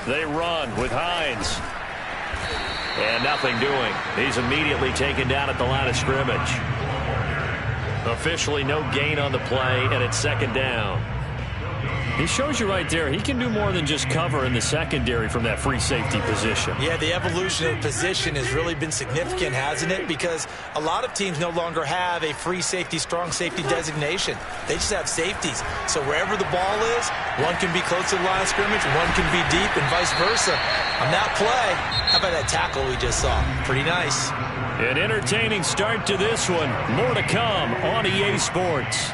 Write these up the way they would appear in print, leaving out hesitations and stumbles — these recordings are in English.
They run with Hines. And nothing doing. He's immediately taken down at the line of scrimmage. Officially no gain on the play, and it's second down. He shows you right there, he can do more than just cover in the secondary from that free safety position. Yeah, the evolution of position has really been significant, hasn't it? Because a lot of teams no longer have a free safety, strong safety designation. They just have safeties. So wherever the ball is, one can be close to the line of scrimmage, one can be deep, and vice versa. On that play, how about that tackle we just saw? Pretty nice. An entertaining start to this one. More to come on EA Sports.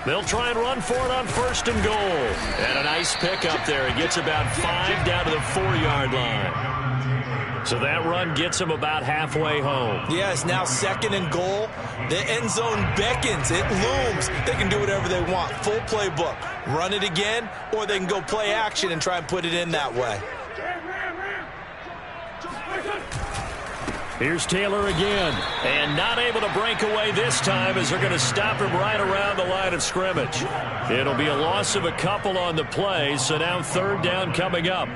They'll try and run for it on 1st and goal. And a nice pickup there. It gets about 5 down to the 4-yard line. So that run gets them about halfway home. Yeah, it's now 2nd and goal. The end zone beckons. It looms. They can do whatever they want. Full playbook. Run it again, or they can go play action and try and put it in that way. Here's Taylor again, and not able to break away this time as they're going to stop him right around the line of scrimmage. It'll be a loss of a couple on the play, so now 3rd down coming up.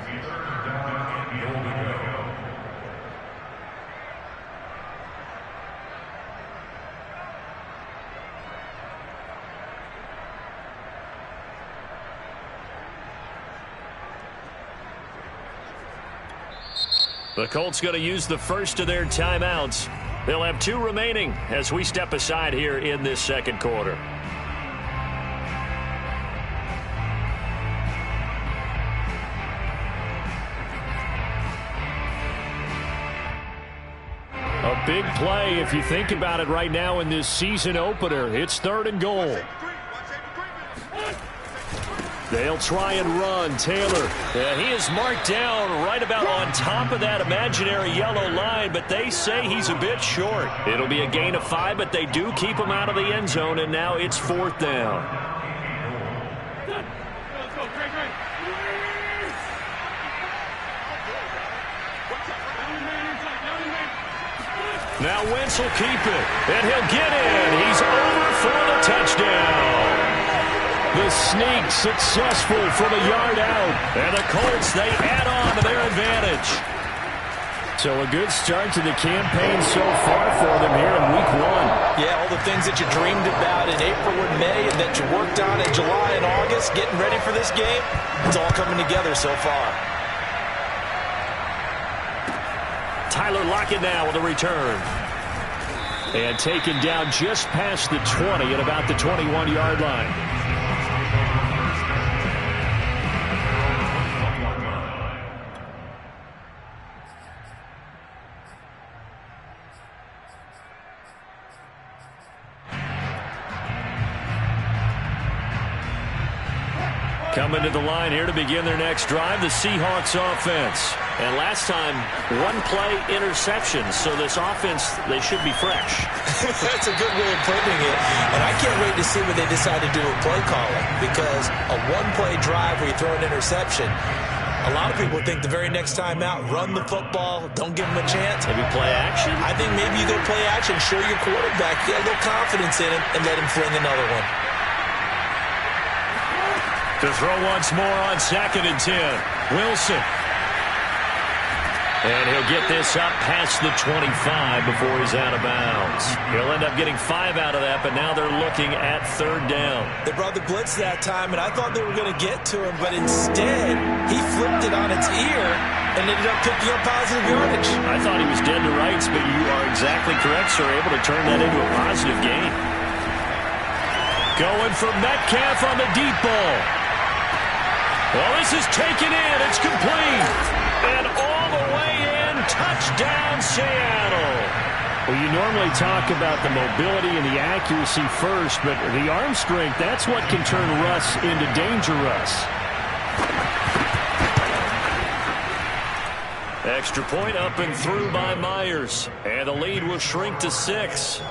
The Colts going to use the first of their timeouts. They'll have 2 remaining as we step aside here in this second quarter. A big play if you think about it right now in this season opener. It's 3rd and goal. They'll try and run. Taylor, he is marked down right about on top of that imaginary yellow line, but they say he's a bit short. It'll be a gain of 5, but they do keep him out of the end zone, and now it's 4th down. Now Wentz will keep it, and he'll get in. He's over for the touchdown. The sneak successful from a yard out. And the Colts, they add on to their advantage. So a good start to the campaign so far for them here in Week 1. Yeah, all the things that you dreamed about in April and May and that you worked on in July and August, getting ready for this game, it's all coming together so far. Tyler Lockett now with a return. And taken down just past the 20 at about the 21-yard line. Coming to the line here to begin their next drive, the Seahawks offense. And last time, 1-play interception. So this offense, they should be fresh. That's a good way of putting it. And I can't wait to see what they decide to do with play calling. Because a 1-play drive where you throw an interception, a lot of people think the very next time out, run the football, don't give them a chance. Maybe play action? I think maybe you go play action, show your quarterback, get a little confidence in him, and let him fling another one. To throw once more on 2nd and 10. Wilson. And he'll get this up past the 25 before he's out of bounds. He'll end up getting 5 out of that, but now they're looking at 3rd down. They brought the blitz that time, and I thought they were going to get to him, but instead, he flipped it on its ear and ended up picking up positive yardage. I thought he was dead to rights, but you are exactly correct, sir. Able to turn that into a positive gain. Going for Metcalf on the deep ball. Well, this is taken in. It's complete. And all the way in, touchdown Seattle. Well, you normally talk about the mobility and the accuracy first, but the arm strength, that's what can turn Russ into Danger Russ. Extra point up and through by Myers. And the lead will shrink to 6.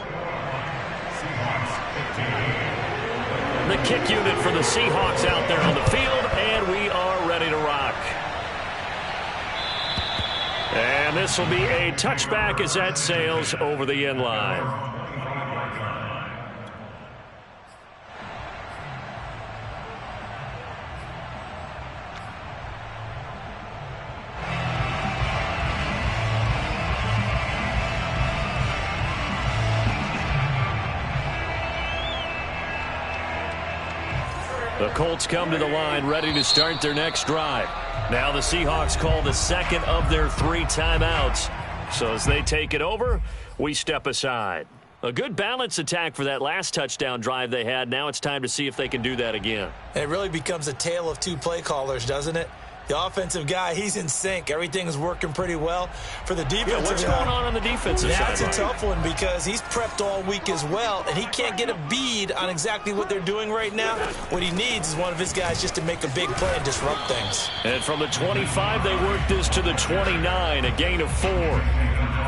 The kick unit for the Seahawks out there on the field, and we are ready to rock. And this will be a touchback as that sails over the end line. The Colts come to the line ready to start their next drive. Now the Seahawks call the second of their 3 timeouts. So as they take it over, we step aside. A good balanced attack for that last touchdown drive they had. Now it's time to see if they can do that again. It really becomes a tale of 2 play callers, doesn't it? The offensive guy, he's in sync. Everything's working pretty well. For the defensive guy, what's going on the defensive side? That's a tough one because he's prepped all week as well, and he can't get a bead on exactly what they're doing right now. What he needs is one of his guys just to make a big play and disrupt things. And from the 25, they work this to the 29, a gain of 4.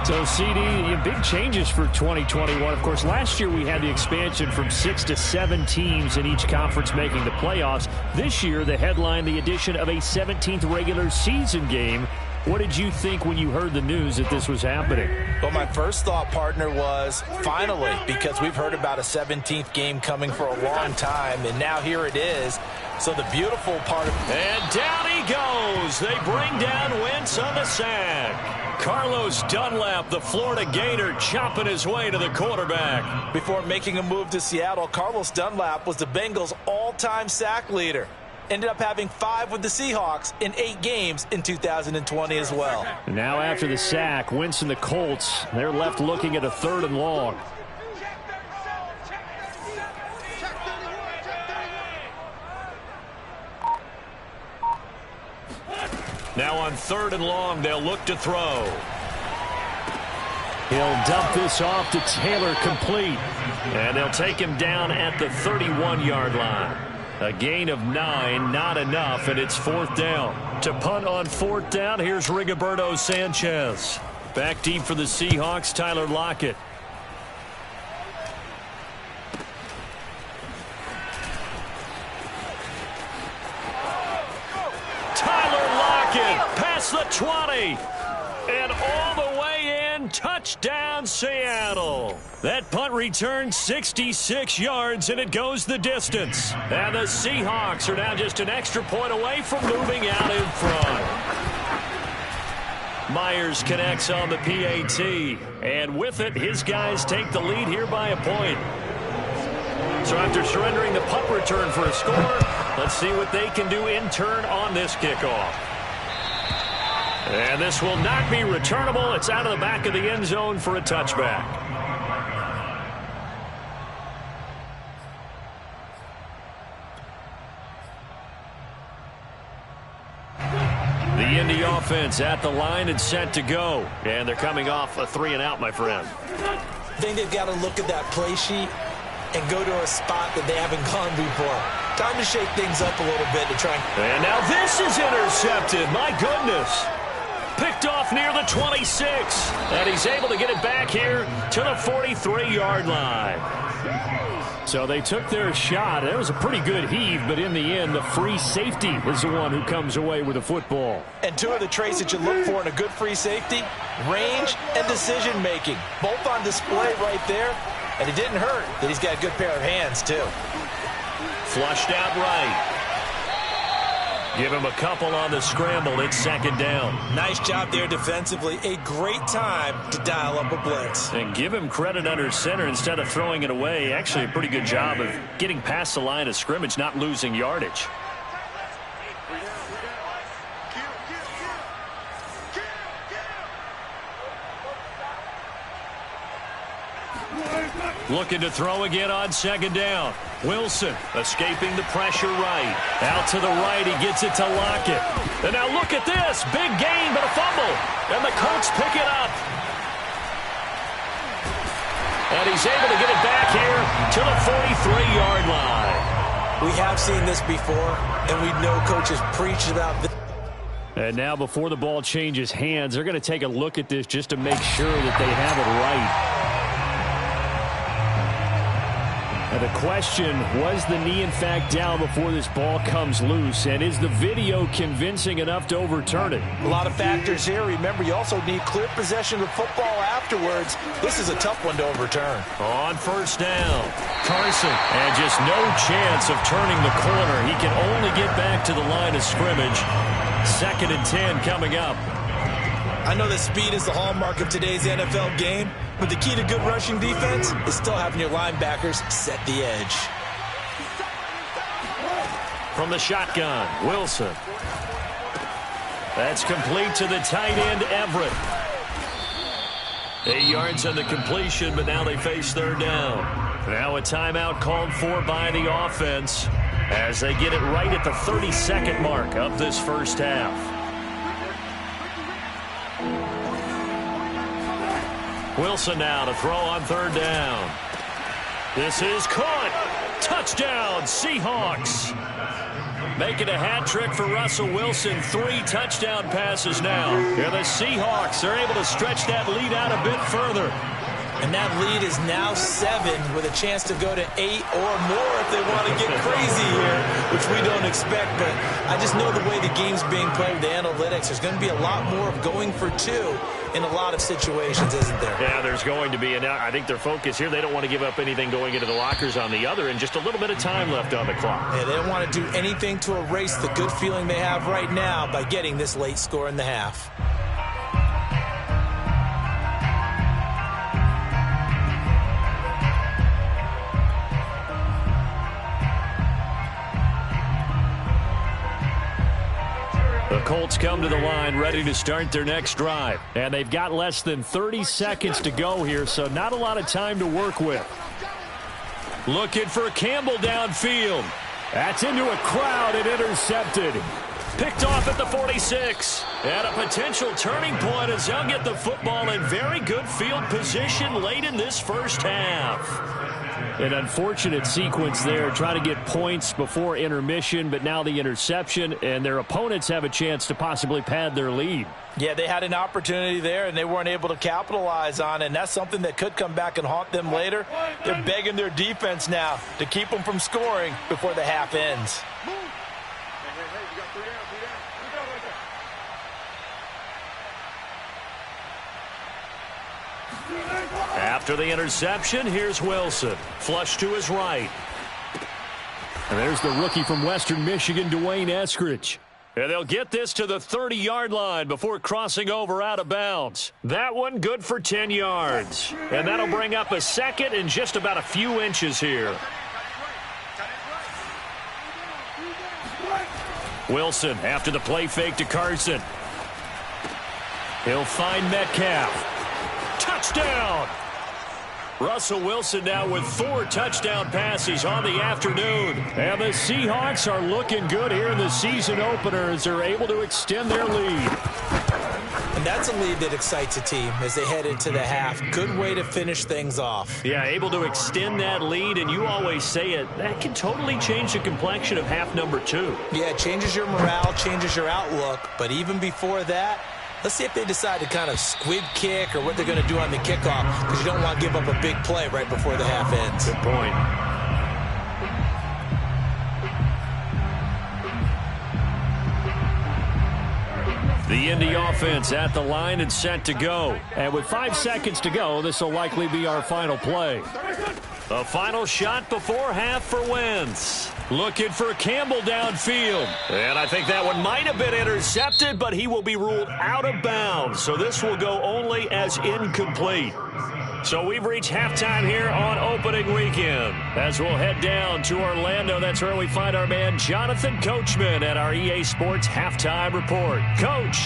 So, CD, big changes for 2021. Of course, last year we had the expansion from 6 to 7 teams in each conference making the playoffs. This year, the headline, the addition of a 17th regular season game. What did you think when you heard the news that this was happening? Well, my first thought, partner, was finally, because we've heard about a 17th game coming for a long time, and now here it is. So the beautiful part of... And down he goes. They bring down Wentz on the sack. Carlos Dunlap, the Florida Gator, chopping his way to the quarterback. Before making a move to Seattle, Carlos Dunlap was the Bengals' all-time sack leader. Ended up having 5 with the Seahawks in 8 games in 2020 as well. Now after the sack, Wentz and the Colts, they're left looking at a 3rd and long. Now on 3rd and long, they'll look to throw. He'll dump this off to Taylor, complete. And they'll take him down at the 31-yard line. A gain of 9, not enough, and it's 4th down. To punt on 4th down, here's Rigoberto Sanchez. Back deep for the Seahawks, Tyler Lockett. Past the 20 and all the way in. Touchdown, Seattle. That punt returns 66 yards, and it goes the distance. And the Seahawks are now just an extra point away from moving out in front. Myers connects on the PAT, and with it, his guys take the lead here by a point. So after surrendering the punt return for a score, let's see what they can do in turn on this kickoff. And this will not be returnable. It's out of the back of the end zone for a touchback. The Indy offense at the line and set to go. And they're coming off a 3-and-out, my friend. I think they've got to look at that play sheet and go to a spot that they haven't gone before. Time to shake things up a little bit to try. And now this is intercepted. My goodness. Picked off near the 26. And he's able to get it back here to the 43-yard line. So they took their shot. It was a pretty good heave, but in the end, the free safety is the one who comes away with the football. And 2 of the traits that you look for in a good free safety, range and decision-making. Both on display right there. And it didn't hurt that he's got a good pair of hands, too. Flushed out right. Give him a couple on the scramble. It's 2nd down. Nice job there defensively. A great time to dial up a blitz. And give him credit under center instead of throwing it away. Actually a pretty good job of getting past the line of scrimmage, not losing yardage. Looking to throw again on 2nd down. Wilson escaping the pressure right. Out to the right, he gets it to Lockett. And now look at this. Big gain, but a fumble. And the Colts pick it up. And he's able to get it back here to the 43-yard line. We have seen this before, and we know coaches preach about this. And now before the ball changes hands, they're going to take a look at this just to make sure that they have it right. And the question, was the knee in fact down before this ball comes loose? And is the video convincing enough to overturn it? A lot of factors here. Remember, you also need clear possession of the football afterwards. This is a tough one to overturn. On 1st down, Carson. And just no chance of turning the corner. He can only get back to the line of scrimmage. 2nd and 10 coming up. I know that speed is the hallmark of today's NFL game, but the key to good rushing defense is still having your linebackers set the edge. from the shotgun. Wilson. That's complete to the tight end, Everett. 8 yards on the completion, but now they face third down. Now a timeout called for by the offense as they get it right at the 32nd mark of this first half. Wilson now to throw on third down. This is caught. Touchdown, Seahawks. Making a hat trick for Russell Wilson. 3 touchdown passes now. And the Seahawks are able to stretch that lead out a bit further. And that lead is now 7 with a chance to go to 8 or more if they want to get crazy here, which we don't expect. But I just know the way the game's being played with the analytics, there's going to be a lot more of going for 2 in a lot of situations, isn't there? Yeah, there's going to be. And I think their focus here, they don't want to give up anything going into the lockers on the other, and just a little bit of time left on the clock. Yeah, they don't want to do anything to erase the good feeling they have right now by getting this late score in the half. The Colts come to the line ready to start their next drive. And they've got less than 30 seconds to go here, so not a lot of time to work with. Looking for Campbell downfield. That's into a crowd and intercepted. Picked off at the 46. And a potential turning point as they'll get the football in very good field position late in this first half. An unfortunate sequence there, trying to get points before intermission, but now the interception, and their opponents have a chance to possibly pad their lead. Yeah, they had an opportunity there, and they weren't able to capitalize on it, and that's something that could come back and haunt them later. They're begging their defense now to keep them from scoring before the half ends. After the interception, here's Wilson. Flush to his right. And there's the rookie from Western Michigan, Dwayne Eskridge. And they'll get this to the 30-yard line before crossing over out of bounds. That one good for 10 yards. And that'll bring up a second and just about a few inches here. Wilson after the play fake to Carson. He'll find Metcalf. Touchdown! Russell Wilson now with 4 touchdown passes on the afternoon. And the Seahawks are looking good here in the season opener as they're able to extend their lead. And that's a lead that excites a team as they head into the half. Good way to finish things off. Yeah, able to extend that lead, and you always say it, that can totally change the complexion of half number 2. Yeah, it changes your morale, changes your outlook. But even before that, let's see if they decide to kind of squib kick or what they're going to do on the kickoff, because you don't want to give up a big play right before the half ends. Good point. The Indy offense at the line and set to go. And with 5 seconds to go, this will likely be our final play. A final shot before half for Wentz. Looking for Campbell downfield. And I think that one might have been intercepted, but he will be ruled out of bounds. So this will go only as incomplete. So we've reached halftime here on opening weekend. As we'll head down to Orlando, that's where we find our man Jonathan Coachman at our EA Sports Halftime Report. Coach.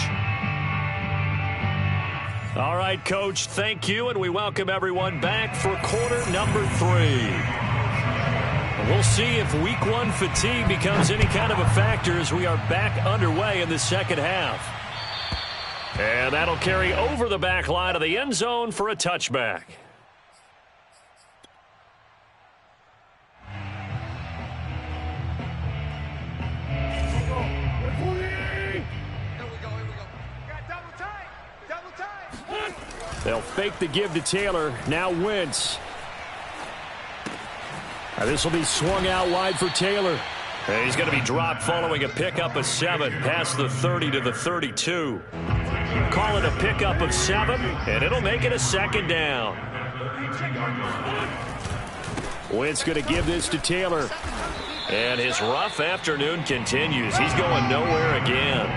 All right, Coach, thank you, and we welcome everyone back for quarter number 3. We'll see if week 1 fatigue becomes any kind of a factor as we are back underway in the second half. And that'll carry over the back line of the end zone for a touchback. They'll fake the give to Taylor. Now Wentz. This will be swung out wide for Taylor. And he's going to be dropped following a pickup of 7 past the 30 to the 32. Call it a pickup of 7, and it'll make it a second down. Wentz going to give this to Taylor. And his rough afternoon continues. He's going nowhere again.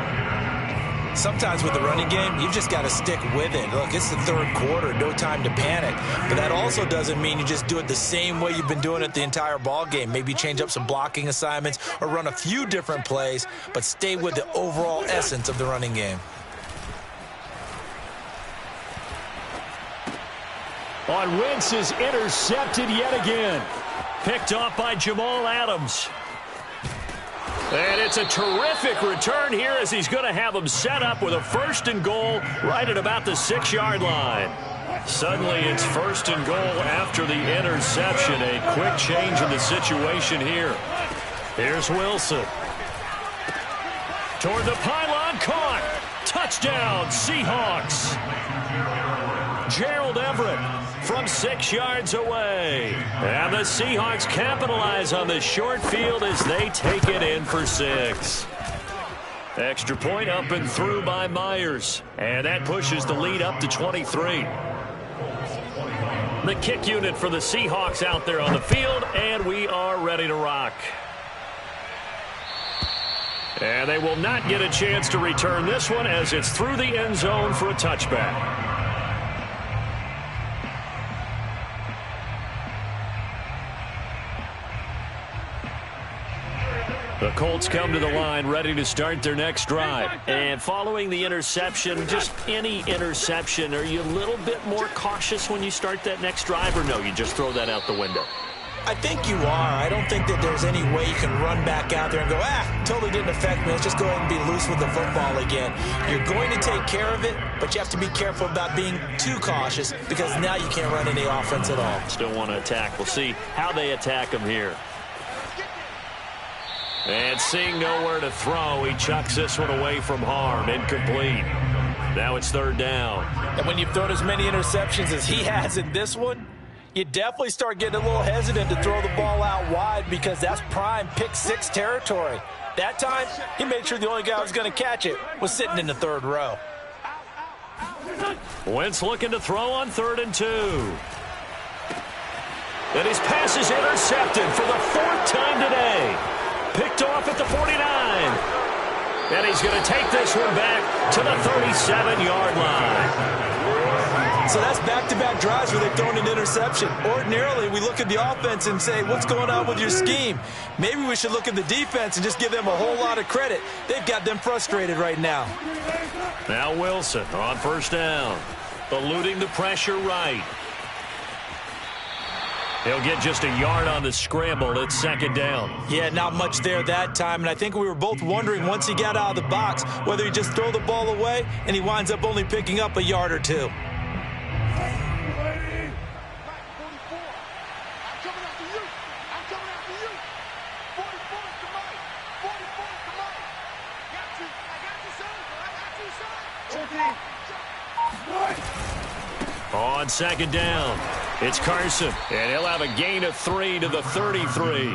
Sometimes with the running game, you've just got to stick with it. Look, it's the third quarter, no time to panic. But that also doesn't mean you just do it the same way you've been doing it the entire ball game. Maybe change up some blocking assignments or run a few different plays, but stay with the overall essence of the running game. On Wentz is intercepted yet again. Picked off by Jamal Adams. And it's a terrific return here as he's going to have him set up with a 1st and goal right at about the 6-yard line. Suddenly it's 1st and goal after the interception. A quick change in the situation here. Here's Wilson. Toward the pylon, caught. Touchdown, Seahawks. Gerald Everett from 6 yards away. And the Seahawks capitalize on the short field as they take it in for 6. Extra point up and through by Myers. And that pushes the lead up to 23. The kick unit for the Seahawks out there on the field, and we are ready to rock. And they will not get a chance to return this one as it's through the end zone for a touchback. The Colts come to the line ready to start their next drive. And following the interception, just any interception, are you a little bit more cautious when you start that next drive, or no, you just throw that out the window? I think you are. I don't think that there's any way you can run back out there and go, totally didn't affect me. Let's just go ahead and be loose with the football again. You're going to take care of it, but you have to be careful about being too cautious because now you can't run any offense at all. Still want to attack. We'll see how they attack him here. And seeing nowhere to throw, he chucks this one away from harm. Incomplete. Now it's 3rd down. And when you've thrown as many interceptions as he has in this one, you definitely start getting a little hesitant to throw the ball out wide because that's prime pick 6 territory. That time, he made sure the only guy who was going to catch it was sitting in the 3rd row. Wentz looking to throw on 3rd and 2. And his pass is intercepted for the 4th time today. Picked off at the 49. And he's going to take this one back to the 37-yard line. So that's back-to-back drives where they've thrown an interception. Ordinarily, we look at the offense and say, what's going on with your scheme? Maybe we should look at the defense and just give them a whole lot of credit. They've got them frustrated right now. Now Wilson on 1st down. Eluding the pressure right. He'll get just a yard on the scramble. It's 2nd down. Yeah, not much there that time. And I think we were both wondering once he got out of the box whether he just throw the ball away and he winds up only picking up a yard or 2. On 2nd down, it's Carson, and he'll have a gain of 3 to the 33.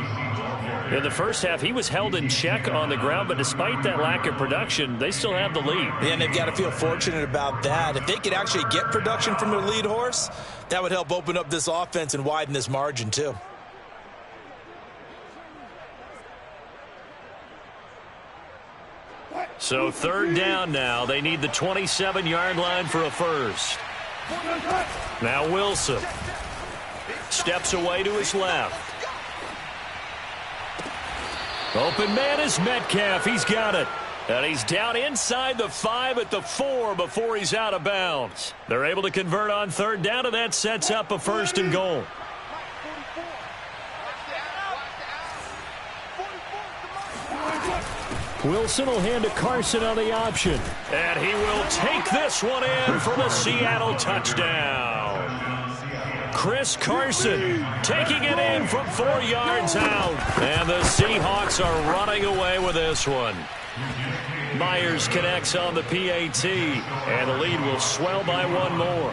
In the first half, he was held in check on the ground, but despite that lack of production, they still have the lead. Yeah, and they've got to feel fortunate about that. If they could actually get production from their lead horse, that would help open up this offense and widen this margin too. So 3rd down now. They need the 27-yard line for a first. Now Wilson steps away to his left. Open man is Metcalf. He's got it. And he's down inside the 5 at the 4 before he's out of bounds. They're able to convert on 3rd down, and that sets up a 1st and goal. Wilson will hand to Carson on the option. And he will take this one in for the Seattle touchdown. Chris Carson taking it in from 4 yards out. And the Seahawks are running away with this one. Myers connects on the PAT. And the lead will swell by 1 more.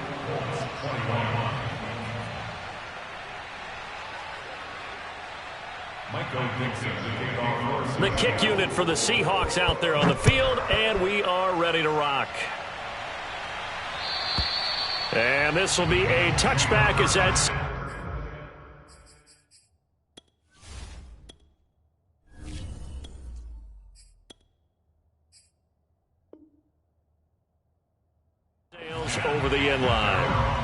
The kick unit for the Seahawks out there on the field, and we are ready to rock. And this will be a touchback as that's... over the end line.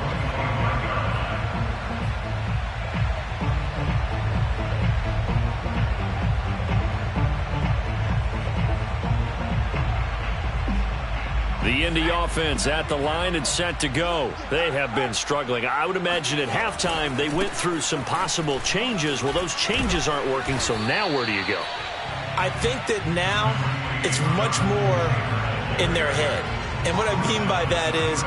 The Indy offense at the line and set to go. They have been struggling. I would imagine at halftime they went through some possible changes. Well, those changes aren't working, so now where do you go? I think that now it's much more in their head. And what I mean by that is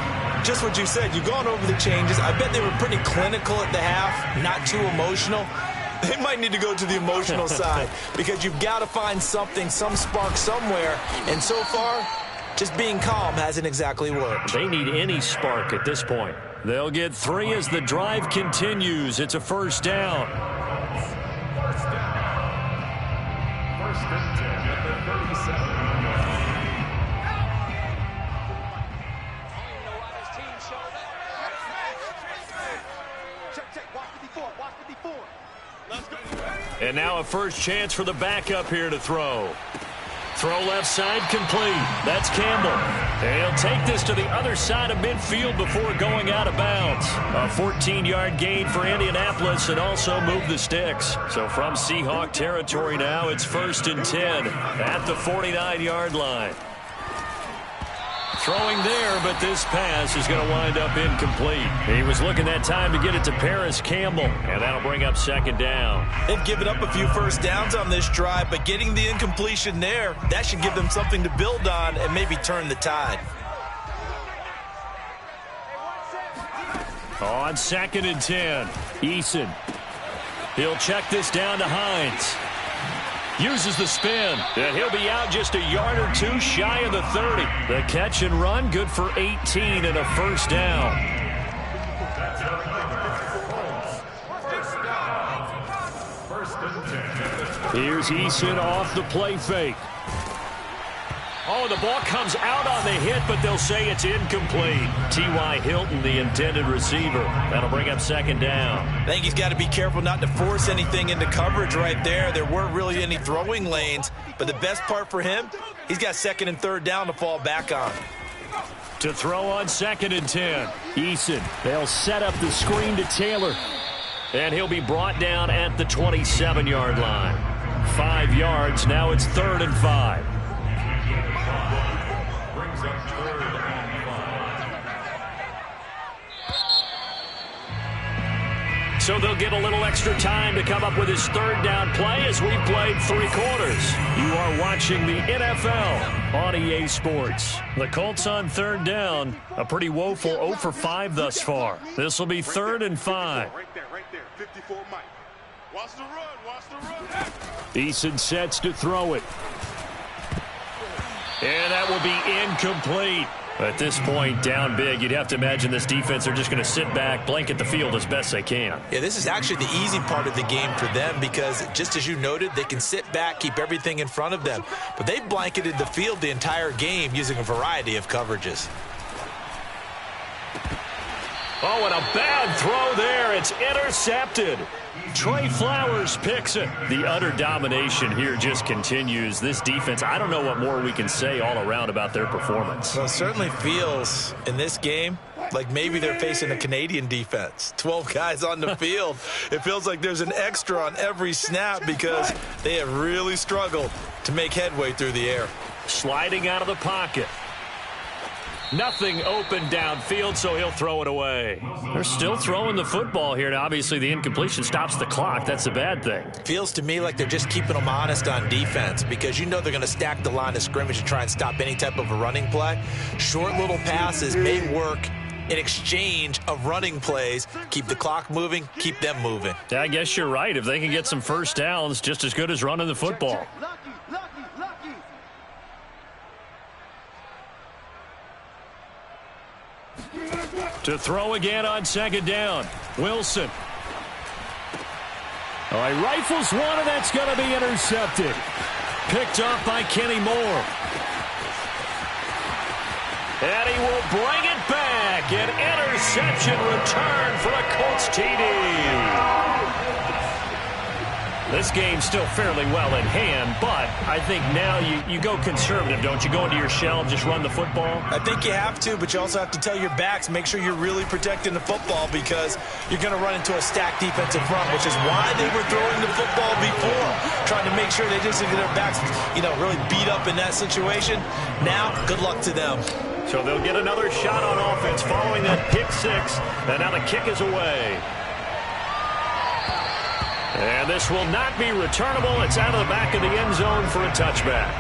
just what you said. You've gone over the changes. I bet they were pretty clinical at the half, not too emotional. They might need to go to the emotional side because you've got to find something, some spark somewhere. And so far, just being calm hasn't exactly worked. They need any spark at this point. They'll get 3 as the drive continues. It's a first down. First and 10 at the 37. And now a first chance for the backup here to throw. Throw left side complete. That's Campbell. And he'll take this to the other side of midfield before going out of bounds. A 14-yard gain for Indianapolis and also move the sticks. So from Seahawk territory now, it's first and 10 at the 49-yard line. Throwing there, but this pass is going to wind up incomplete. He was looking that time to get it to Paris Campbell, and that'll bring up second down. They've given up a few first downs on this drive, but getting the incompletion there, that should give them something to build on and maybe turn the tide. On second and 10, Eason. He'll check this down to Hines. Uses the spin, and he'll be out just a yard or two shy of the 30. The catch and run, good for 18 and a first down. Here's Eason off the play fake. Oh, the ball comes out on the hit, but they'll say it's incomplete. T.Y. Hilton, the intended receiver. That'll bring up second down. I think he's got to be careful not to force anything into coverage right there. There weren't really any throwing lanes, but the best part for him, he's got second and third down to fall back on. To throw on second and 10, Eason. They'll set up the screen to Taylor, and he'll be brought down at the 27-yard line. 5 yards, now it's third and 5. So they'll get a little extra time to come up with his third down play as we've played 3 quarters. You are watching the NFL on EA Sports. The Colts on third down, a pretty woeful 0 for 5 thus far. This will be third and 5. Right there, 54 Mike. Watch the run. Eason sets to throw it. And that will be incomplete. At this point, down big, you'd have to imagine this defense are just going to sit back, blanket the field as best they can. Yeah, this is actually the easy part of the game for them because, just as you noted, they can sit back, keep everything in front of them. But they've blanketed the field the entire game using a variety of coverages. Oh, and a bad throw there. It's intercepted. Trey Flowers picks it. The utter domination here just continues. This defense, I don't know what more we can say all around about their performance. Well, it certainly feels in this game like maybe they're facing a Canadian defense. 12 guys on the field. It feels like there's an extra on every snap because they have really struggled to make headway through the air. Sliding out of the pocket. Nothing open downfield, so he'll throw it away. They're still throwing the football here, and obviously the incompletion stops the clock. That's a bad thing. Feels to me like they're just keeping them honest on defense because you know they're going to stack the line of scrimmage and try and stop any type of a running play. Short little passes may work in exchange of running plays. Keep the clock moving, keep them moving. Yeah, I guess you're right. If they can get some first downs, just as good as running the football. To throw again on second down, Wilson. All right, rifles one, and that's going to be intercepted. Picked up by Kenny Moore. And he will bring it back. An interception return for a Colts TD. This game's still fairly well in hand, but I think now you go conservative, don't you? Go into your shell, just run the football? I think you have to, but you also have to tell your backs, make sure you're really protecting the football because you're going to run into a stacked defensive front, which is why they were throwing the football before, trying to make sure they just get their backs, really beat up in that situation. Now, good luck to them. So they'll get another shot on offense following that pick six, and now the kick is away. And this will not be returnable. It's out of the back of the end zone for a touchback.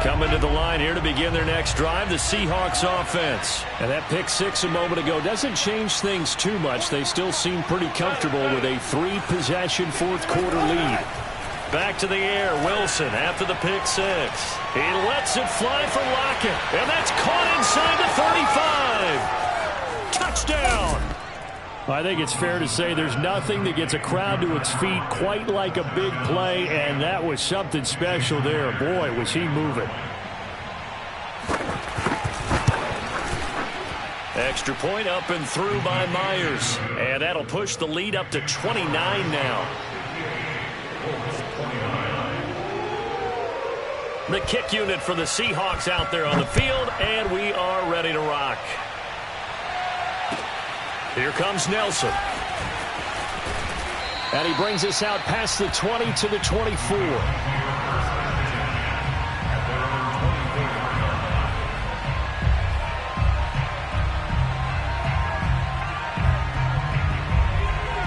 Coming to the line here to begin their next drive, the Seahawks offense. And that pick six a moment ago doesn't change things too much. They still seem pretty comfortable with a three-possession fourth-quarter lead. Back to the air, Wilson after the pick six. He lets it fly for Lockett, and that's caught inside the 35. Touchdown! I think it's fair to say there's nothing that gets a crowd to its feet quite like a big play, and that was something special there. Boy, was he moving. Extra point up and through by Myers, and that'll push the lead up to 29 now. The kick unit for the Seahawks out there on the field, and we are ready to rock. Here comes Nelson. And he brings us out past the 20 to the 24.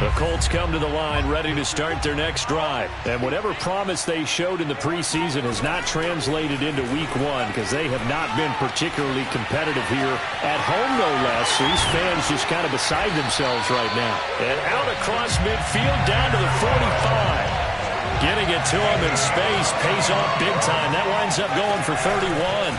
The Colts come to the line ready to start their next drive. And whatever promise they showed in the preseason has not translated into week one because they have not been particularly competitive here at home, no less. So these fans just kind of beside themselves right now. And out across midfield down to the 45. Getting it to him in space pays off big time. That winds up going for 31.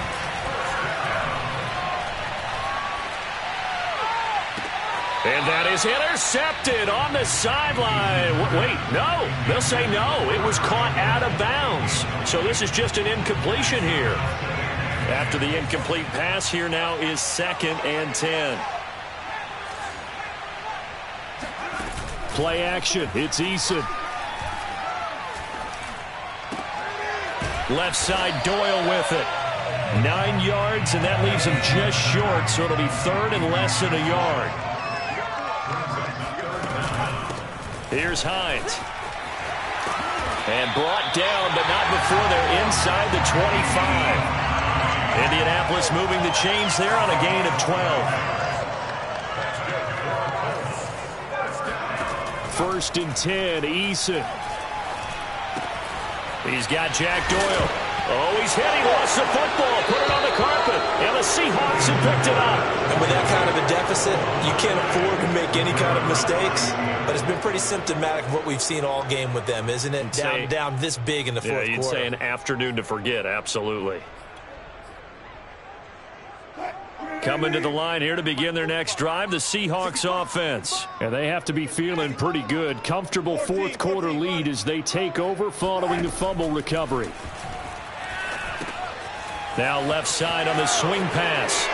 And that is intercepted on the sideline. Wait, no. They'll say no. It was caught out of bounds. So this is just an incompletion here. After the incomplete pass, here now is 2nd and 10. Play action. It's Eason. Left side, Doyle with it. 9 yards, and that leaves him just short, so it'll be 3rd and less than a yard. Here's Hines. And brought down, but not before they're inside the 25. Indianapolis moving the chains there on a gain of 12. 1st and 10, Eason. He's got Jack Doyle. Oh, he's hit. He lost the football. Put it on the carpet. And the Seahawks have picked it up. And with that kind of a deficit, you can't afford to make any kind of mistakes. But it's been pretty symptomatic of what we've seen all game with them, isn't it? Down this big in the fourth quarter. You'd say an afternoon to forget, absolutely. Coming to the line here to begin their next drive, the Seahawks offense. And they have to be feeling pretty good. Comfortable fourth quarter lead as they take over following the fumble recovery. Now left side on the swing pass.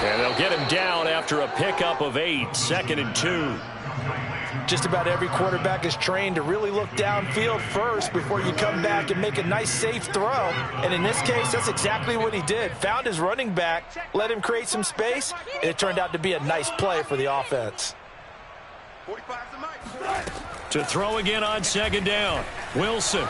And they'll get him down after a pickup of 8, 2nd and 2. Just about every quarterback is trained to really look downfield first before you come back and make a nice, safe throw. And in this case, that's exactly what he did. Found his running back, let him create some space, and it turned out to be a nice play for the offense. To throw again on 2nd down, Wilson.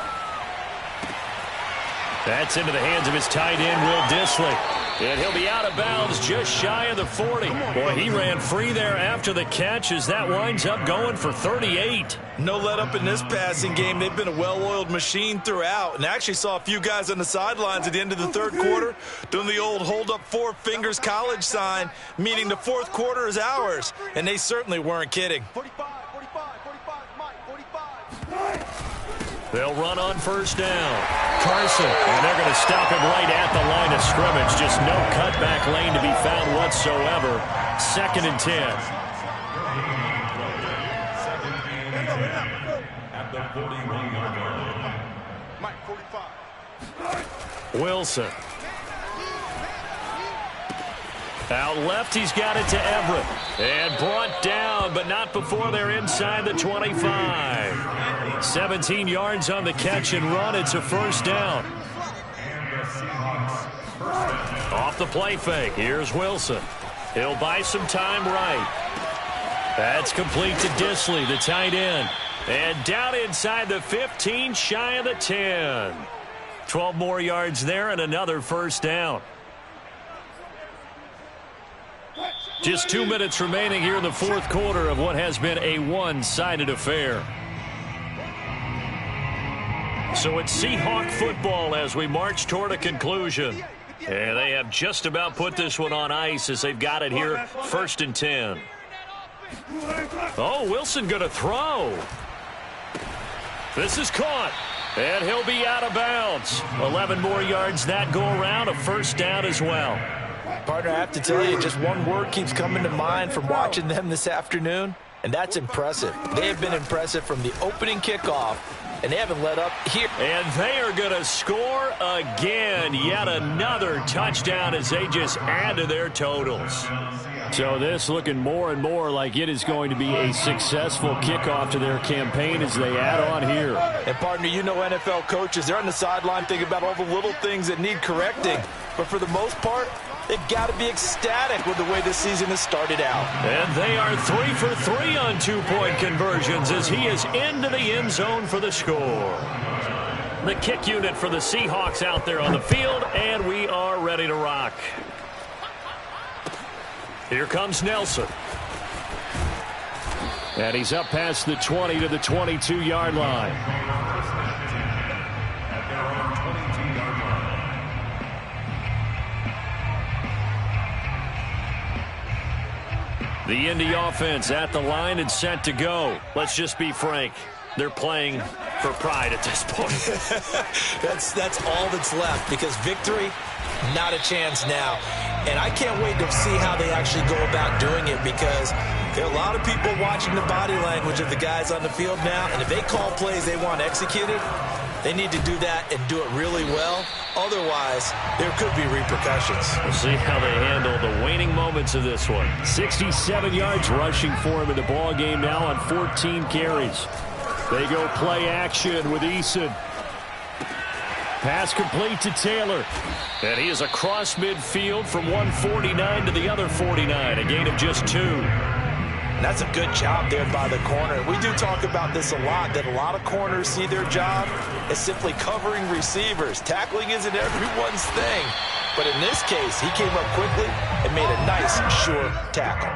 That's into the hands of his tight end, Will Dissly. And he'll be out of bounds just shy of the 40. Boy, he ran free there after the catch as that winds up going for 38. No let up in this passing game. They've been a well-oiled machine throughout. And I actually saw a few guys on the sidelines at the end of the 3rd quarter doing the old hold up 4 fingers college sign, meaning the 4th quarter is ours. And they certainly weren't kidding. 45, Mike, 45. They'll run on 1st down. Carson, and they're going to stop him right at the line of scrimmage. Just no cutback lane to be found whatsoever. 2nd and 10. At the 41-yard line. Mike, 45. Wilson. Out left, he's got it to Everett. And brought down, but not before they're inside the 25. 17 yards on the catch and run. It's a first down. Off the play fake. Here's Wilson. He'll buy some time right. That's complete to Dissly, the tight end. And down inside the 15, shy of the 10. 12 more yards there and another first down. Just 2 minutes remaining here in the fourth quarter of what has been a one-sided affair. So it's Seahawk football as we march toward a conclusion. And they have just about put this one on ice as they've got it here, 1st and 10. Oh, Wilson going to throw. This is caught. And he'll be out of bounds. 11 more yards that go around, a first down as well. Partner, I have to tell you, just one word keeps coming to mind from watching them this afternoon, and that's impressive. They have been impressive from the opening kickoff, and they haven't let up here. And they are going to score again. Yet another touchdown as they just add to their totals. So this looking more and more like it is going to be a successful kickoff to their campaign as they add on here. And, partner, you know NFL coaches, they're on the sideline thinking about all the little things that need correcting. But for the most part, they've got to be ecstatic with the way this season has started out. And they are 3 for 3 on two-point conversions as he is into the end zone for the score. The kick unit for the Seahawks out there on the field, and we are ready to rock. Here comes Nelson. And he's up past the 20 to the 22-yard line. The Indy offense at the line and set to go. Let's just be frank. They're playing for pride at this point. That's all that's left, because victory, not a chance now. And I can't wait to see how they actually go about doing it, because there are a lot of people watching the body language of the guys on the field now, and if they call plays they want executed, they need to do that and do it really well. Otherwise, there could be repercussions. We'll see how they handle the waning moments of this one. 67 yards rushing for him in the ball game now on 14 carries. They go play action with Eason. Pass complete to Taylor. And he is across midfield from one 49 to the other 49. A gain of just 2. That's a good job there by the corner. We do talk about this a lot, that a lot of corners see their job as simply covering receivers. Tackling isn't everyone's thing. But in this case, he came up quickly and made a nice, sure tackle.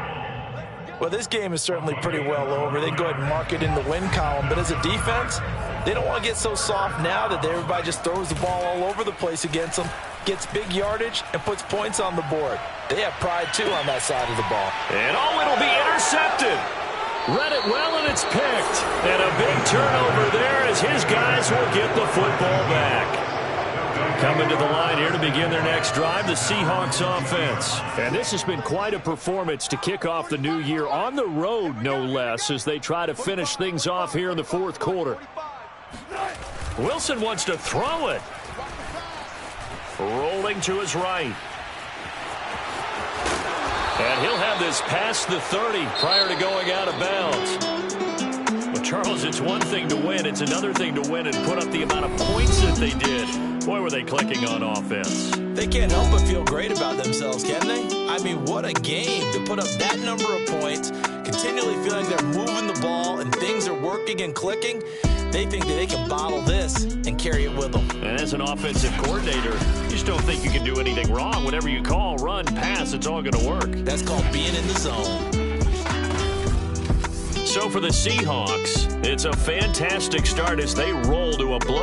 Well, this game is certainly pretty well over. They can go ahead and mark it in the win column. But as a defense, they don't want to get so soft now that everybody just throws the ball all over the place against them, gets big yardage, and puts points on the board. They have pride, too, on that side of the ball. And, oh, it'll be intercepted. Read it well, and it's picked. And a big turnover there as his guys will get the football back. Coming to the line here to begin their next drive, the Seahawks offense. And this has been quite a performance to kick off the new year on the road, no less, as they try to finish things off here in the fourth quarter. Wilson wants to throw it. Rolling to his right. And he'll have this past the 30 prior to going out of bounds. Well, Charles, it's one thing to win. It's another thing to win and put up the amount of points that they did. Boy, were they clicking on offense. They can't help but feel great about themselves, can they? I mean, what a game to put up that number of points, continually feeling they're moving the ball and things are working and clicking. They think that they can bottle this and carry it with them. And as an offensive coordinator, you just don't think you can do anything wrong. Whatever you call, run, pass, it's all going to work. That's called being in the zone. So for the Seahawks, it's a fantastic start as they roll to a blow.